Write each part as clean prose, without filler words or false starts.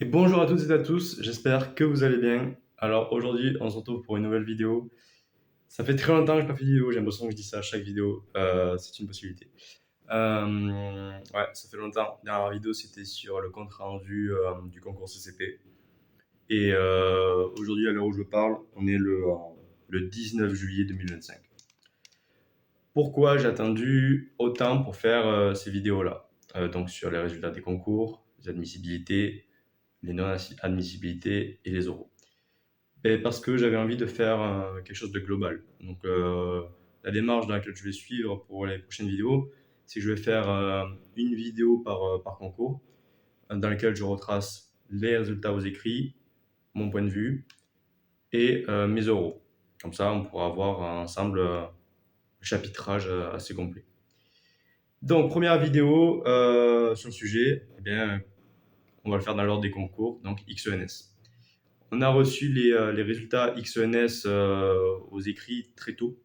Et bonjour à toutes et à tous, j'espère que vous allez bien. Alors aujourd'hui, on se retrouve pour une nouvelle vidéo. Ça fait très longtemps que je n'ai pas fait de vidéo, j'ai l'impression que je dis ça à chaque vidéo, c'est une possibilité. Ouais, ça fait longtemps. La dernière vidéo, c'était sur le compte rendu du concours CCP. Et aujourd'hui, à l'heure où je parle, on est le 19 juillet 2025. Pourquoi j'ai attendu autant pour faire ces vidéos-là? Donc sur les résultats des concours, les admissibilités, les non-admissibilités et les oraux. Et parce que j'avais envie de faire quelque chose de global. Donc, la démarche dans laquelle je vais suivre pour les prochaines vidéos, c'est que je vais faire une vidéo par concours, dans laquelle je retrace les résultats aux écrits, mon point de vue et mes oraux. Comme ça, on pourra avoir ensemble un chapitrage assez complet. Donc, première vidéo sur le sujet, eh bien, on va le faire dans l'ordre des concours, donc XENS. On a reçu les résultats XENS aux écrits très tôt,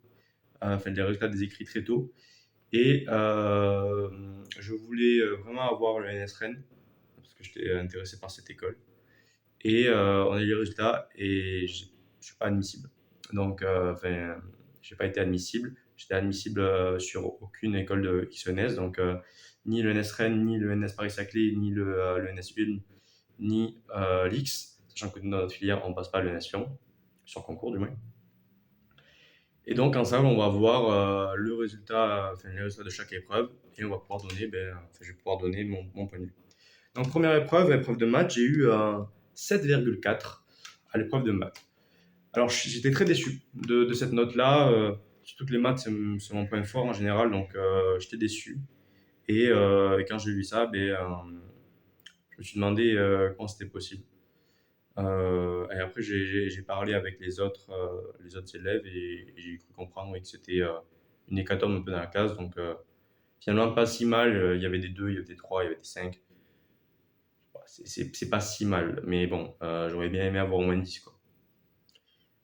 enfin les résultats des écrits très tôt. Et je voulais vraiment avoir le NSREN parce que j'étais intéressé par cette école. Et on a eu les résultats et je ne suis pas admissible. Donc, enfin, je n'ai pas été admissible. J'étais admissible sur aucune école de XENS, donc ni le NSREN, ni le NS Paris-Saclay, ni le NS1, ni l'X, sachant que dans notre filière, on ne passe pas le NS Lyon, sur concours du moins. Et donc ensemble, on va voir le résultat, enfin, les résultats de chaque épreuve et on va pouvoir donner, je vais pouvoir donner mon point de vue. Donc première épreuve, épreuve de maths, j'ai eu un 7,4 à l'épreuve de maths. Alors j'étais très déçu de cette note-là, surtout que les maths c'est mon point fort en général, donc j'étais déçu. Et quand j'ai vu ça, je me suis demandé comment c'était possible. Et après, j'ai parlé avec les autres élèves et j'ai cru comprendre oui, que c'était une hécatombe un peu dans la classe. Donc, finalement, pas si mal. Il y avait des 2, il y avait des 3, il y avait des 5. Bon, c'est pas si mal. Mais bon, j'aurais bien aimé avoir au moins 10, quoi.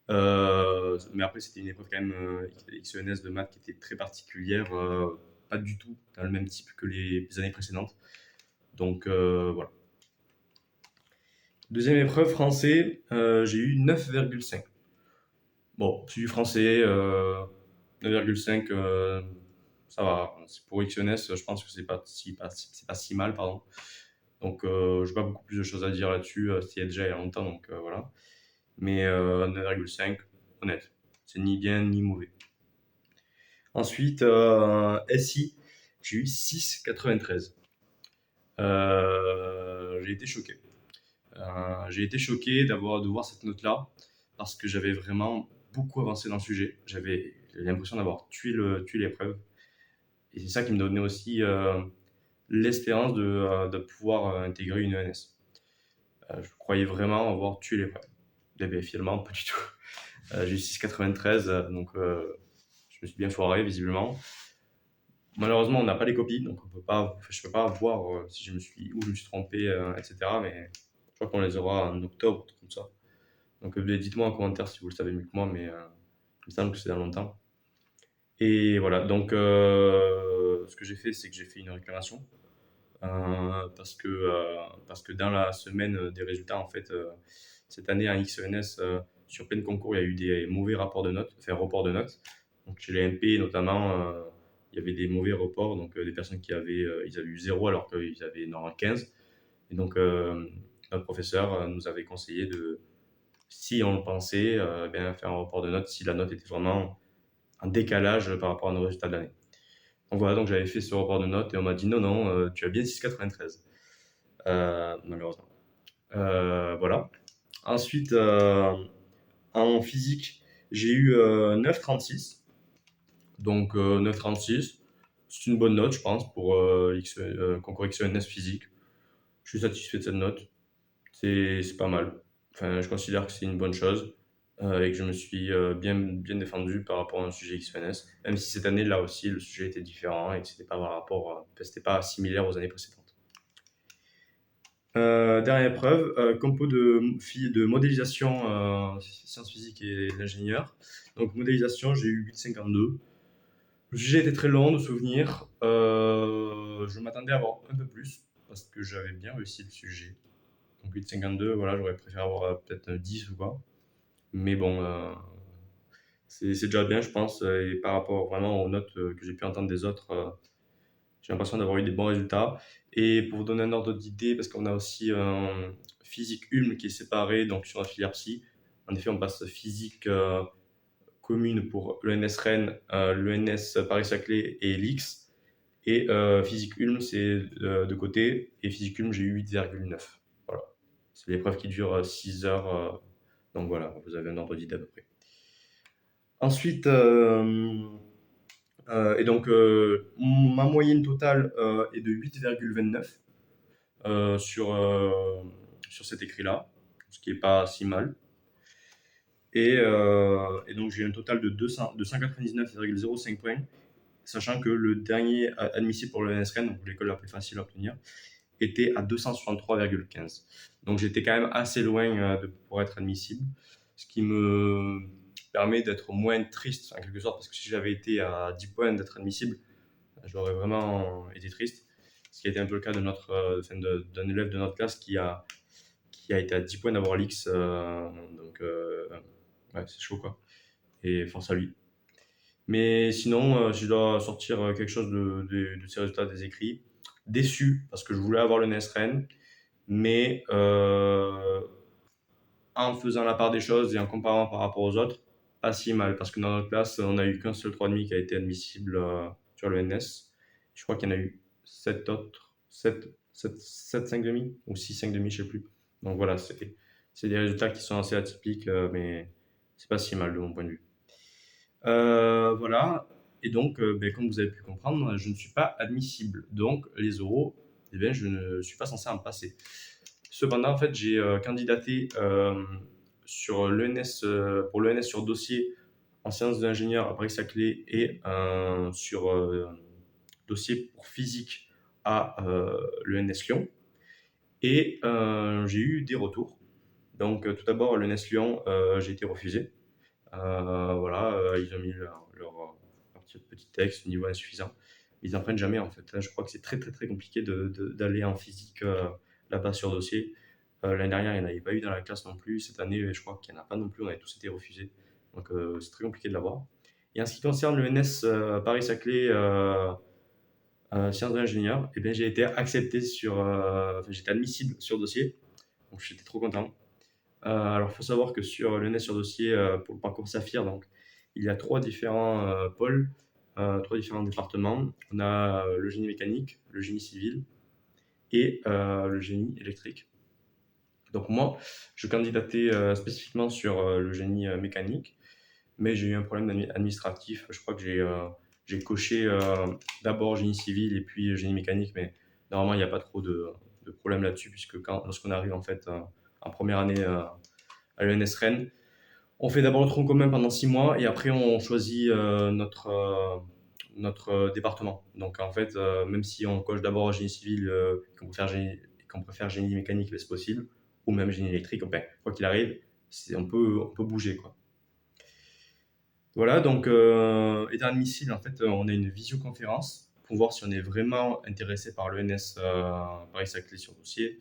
Mais après, c'était une épreuve quand même XENS de maths qui était très particulière. Pas du tout dans le même type que les années précédentes. Donc, voilà. Deuxième épreuve, français, j'ai eu 9,5. Bon, c'est du français, 9,5, ça va. C'est pour XNS, je pense que c'est pas si mal, pardon. Donc, j'ai pas beaucoup plus de choses à dire là-dessus. C'était déjà il y a longtemps, donc voilà. Mais 9,5, honnête. C'est ni bien ni mauvais. Ensuite, SI, j'ai eu 6,93. J'ai été choqué. J'ai été choqué de voir cette note-là parce que j'avais vraiment beaucoup avancé dans le sujet. J'avais l'impression d'avoir tué l'épreuve. Et c'est ça qui me donnait aussi l'espérance de pouvoir intégrer une ENS. Je croyais vraiment avoir tué l'épreuve. Eh bien, finalement, pas du tout. J'ai eu 6,93, donc je me suis bien foiré visiblement. Malheureusement, on n'a pas les copies, donc je peux pas voir si où je me suis trompé, etc. Mais je crois qu'on les aura en octobre, un truc comme ça. Donc dites-moi en commentaire si vous le savez mieux que moi, mais il me semble que c'est dans longtemps. Et voilà, donc ce que j'ai fait, c'est que j'ai fait une réclamation parce que dans la semaine des résultats, en fait, cette année en XENS, sur plein de concours, il y a eu des mauvais rapports de notes, enfin reports de notes. Donc chez les MP notamment, il y avait des mauvais reports, donc des personnes ils avaient eu 0 alors qu'ils avaient normalement 15. Et donc notre professeur nous avait conseillé de, si on le pensait, faire un report de notes si la note était vraiment en décalage par rapport à nos résultats de l'année. Donc voilà, donc j'avais fait ce report de notes et on m'a dit non, non, tu as bien 6,93, malheureusement. Voilà. Ensuite, en physique, j'ai eu 9,36. Donc 9,36, c'est une bonne note, je pense, pour concours XENS physique. Je suis satisfait de cette note. C'est pas mal. Enfin, je considère que c'est une bonne chose et que je me suis bien défendu par rapport à un sujet XFNS, même si cette année, là aussi, le sujet était différent et que c'était pas similaire aux années précédentes. Dernière épreuve, compo de modélisation sciences physiques et l'ingénieur. Donc modélisation, j'ai eu 8,52. Le sujet était très long de souvenir. Je m'attendais à avoir un peu plus parce que j'avais bien réussi le sujet. donc 8,52, voilà, j'aurais préféré avoir peut-être 10 ou quoi. Mais bon, c'est déjà bien, je pense. Et par rapport vraiment aux notes que j'ai pu entendre des autres, j'ai l'impression d'avoir eu des bons résultats. Et pour vous donner un ordre d'idée, parce qu'on a aussi physique Ulm qui est séparé, donc sur la filière psy. En effet, on passe physique commune pour l'ENS Rennes, l'ENS Paris-Saclay et l'X. Et physique Ulm, c'est de côté. Et physique Ulm, j'ai eu 8,9. Voilà. C'est l'épreuve qui dure 6 heures. Donc voilà, vous avez un ordre d'idée à peu près. Ensuite, et donc ma moyenne totale est de 8,29 sur cet écrit-là, ce qui est pas si mal. Et donc j'ai un total de 199,05 points, sachant que le dernier admissible pour le NSREN, donc l'école la plus facile à obtenir, était à 263,15. Donc j'étais quand même assez loin pour être admissible, ce qui me permet d'être moins triste en quelque sorte, parce que si j'avais été à 10 points d'être admissible, j'aurais vraiment été triste. Ce qui a été un peu le cas d'un élève de notre classe qui a été à 10 points d'avoir l'X. Donc ouais, c'est chaud quoi. Et force à lui. Mais sinon, si je dois sortir quelque chose de ces résultats des écrits, déçu parce que je voulais avoir le NESREN, mais en faisant la part des choses et en comparant par rapport aux autres, pas si mal. Parce que dans notre classe, on n'a eu qu'un seul 3,5 qui a été admissible sur le NS. Je crois qu'il y en a eu 7 autres, 7 5,5 ou 6 5,5, je sais plus. Donc voilà, c'est des résultats qui sont assez atypiques, mais c'est pas si mal de mon point de vue. Voilà. Et donc, ben, comme vous avez pu comprendre, je ne suis pas admissible. Donc, les oraux, eh bien, je ne suis pas censé en passer. Cependant, en fait, j'ai candidaté sur l'ENS, pour l'ENS sur dossier en sciences d'ingénieur à Paris-Saclay et sur dossier pour physique à l'ENS Lyon. Et j'ai eu des retours. Donc, tout d'abord, l'ENS Lyon, j'ai été refusé. Voilà, ils ont mis leur petit texte, niveau insuffisant. Ils n'en prennent jamais en fait. Là, je crois que c'est très très très compliqué d'aller en physique là-bas sur dossier. L'année dernière, il n'y en avait pas eu dans la classe non plus. Cette année, je crois qu'il n'y en a pas non plus. On avait tous été refusés. Donc c'est très compliqué de l'avoir. Et en ce qui concerne le NS Paris-Saclay sciences d'ingénieur, eh bien, j'ai été accepté j'étais admissible sur dossier. Donc j'étais trop content. Alors, il faut savoir que sur le NS sur dossier, pour le parcours Saphir, donc, il y a trois différents pôles, trois différents départements. On a le génie mécanique, le génie civil et le génie électrique. Donc moi, je candidatais spécifiquement sur le génie mécanique, mais j'ai eu un problème administratif. Je crois que j'ai coché d'abord génie civil et puis génie mécanique, mais normalement, il n'y a pas trop de problème là-dessus, puisque lorsqu'on arrive en fait en première année à l'ENS Rennes, on fait d'abord le tronc commun pendant 6 mois et après on choisit notre département. Donc en fait, même si on coche d'abord génie civil qu'on préfère génie mécanique, c'est possible, ou même génie électrique, ben, quoi qu'il arrive, on peut bouger quoi. Voilà, donc étant admissible, en fait, on a une visioconférence pour voir si on est vraiment intéressé par l'ENS Paris-Saclay sur dossier.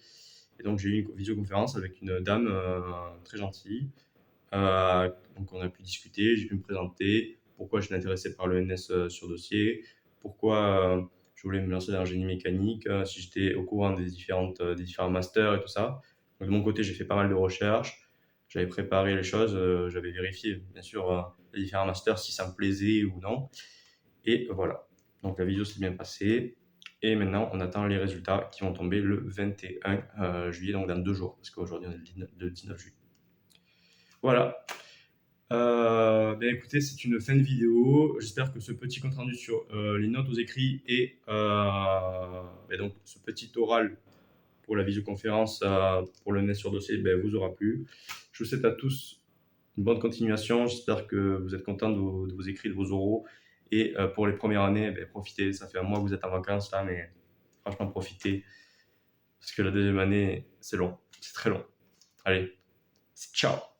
Et donc j'ai eu une visioconférence avec une dame très gentille. Donc on a pu discuter, j'ai pu me présenter, pourquoi je suis intéressé par le NS sur dossier, pourquoi je voulais me lancer dans le génie mécanique, si j'étais au courant des différents masters et tout ça. Donc de mon côté, j'ai fait pas mal de recherches, j'avais préparé les choses, j'avais vérifié bien sûr les différents masters si ça me plaisait ou non. Et voilà. Donc la vidéo s'est bien passée. Et maintenant, on attend les résultats qui vont tomber le 21 juillet, donc dans 2 jours, parce qu'aujourd'hui on est le 19 juillet. Voilà. Ben écoutez, c'est une fin de vidéo. J'espère que ce petit compte rendu sur les notes aux écrits et ben donc ce petit oral pour la visioconférence pour le NES sur dossier ben, vous aura plu. Je vous souhaite à tous une bonne continuation. J'espère que vous êtes contents de vos écrits, de vos oraux. Et pour les premières années, ben, profitez. Ça fait un mois que vous êtes en vacances là, mais franchement, profitez. Parce que la deuxième année, c'est long. C'est très long. Allez, ciao!